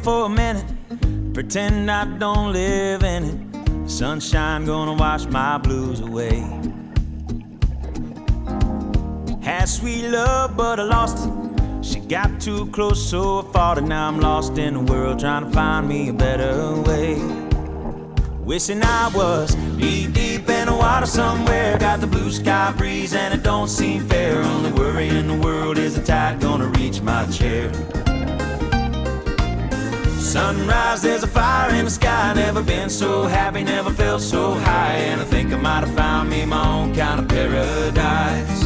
for a minute, pretend I don't live in it. Sunshine gonna wash my blues away. Had sweet love, but I lost it. She got too close, so I fought it. Now I'm lost in the world, trying to find me a better way. Wishing I was deep in the water somewhere. Got the blue sky breeze and it don't seem fair. Only worry in the world is the tide gonna reach my chair. Sunrise, there's a fire in the sky. Never been so happy, never felt so high. And I think I might have found me my own kind of paradise.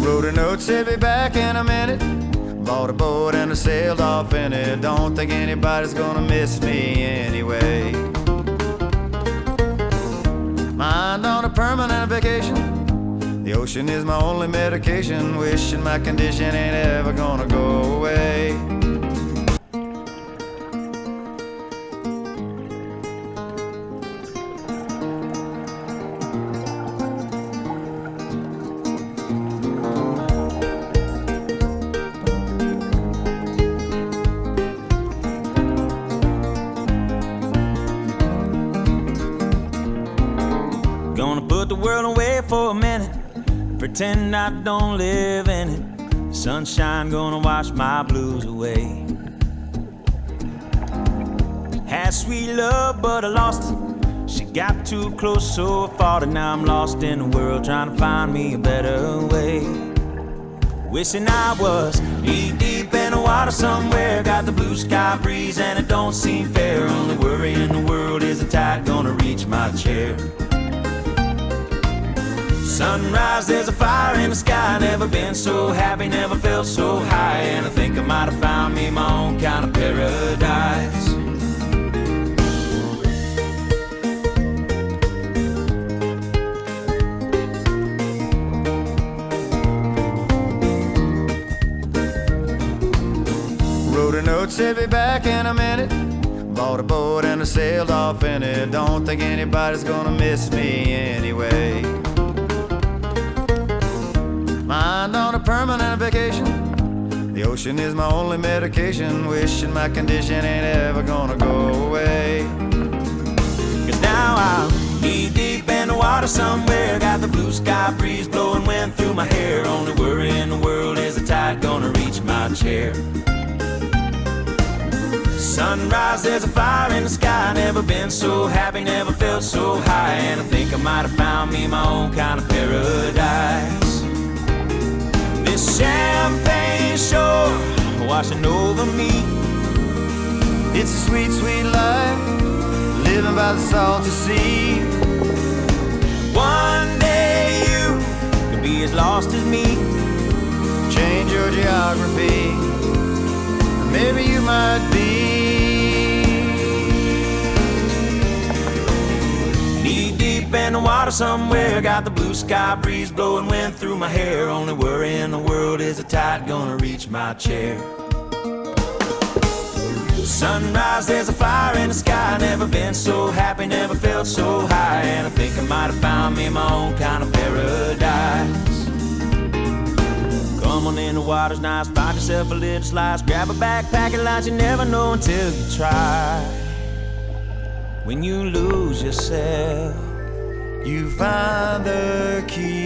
Wrote a note, said be back in a minute. Bought a boat and I sailed off in it. Don't think anybody's gonna miss me anyway. Mind on a permanent vacation. The ocean is my only medication. Wishing my condition ain't ever gonna go away. Gonna put the world away for a minute, pretend I don't live in it. Sunshine gonna wash my blues away. Had sweet love, but I lost it. She got too close, so I fought it. Now I'm lost in the world, trying to find me a better way. Wishing I was deep in the water somewhere. Got the blue sky breeze and it don't seem fair. Only worry in the world is the tide gonna reach my chair. Sunrise, there's a fire in the sky. Never been so happy, never felt so high. And I think I might have found me my own kind of paradise. Wrote a note, said be back in a minute. Bought a boat and I sailed off in it. Don't think anybody's gonna miss me anyway. Mind on a permanent vacation. The ocean is my only medication. Wishing my condition ain't ever gonna go away. Cause now I'm deep in the water somewhere. Got the blue sky breeze blowing wind through my hair. Only worry in the world is the tide gonna reach my chair. Sunrise, there's a fire in the sky. Never been so happy, never felt so high. And I think I might have found me my own kind of paradise. This champagne shore washing over me. It's a sweet, sweet life, living by the salty sea. One day you could be as lost as me. Change your geography, maybe you might be. Knee deep in the water somewhere. Got the blue sky breeze blowing wind through my hair. Only worry in the world is the tide gonna reach my chair. Sunrise, there's a fire in the sky. Never been so happy, never felt so high. And I think I might have found me my own kind of paradise. Come on in, the water's nice. Find yourself a little slice. Grab a backpack and lunch. You never know until you try. When you lose yourself, You find the key.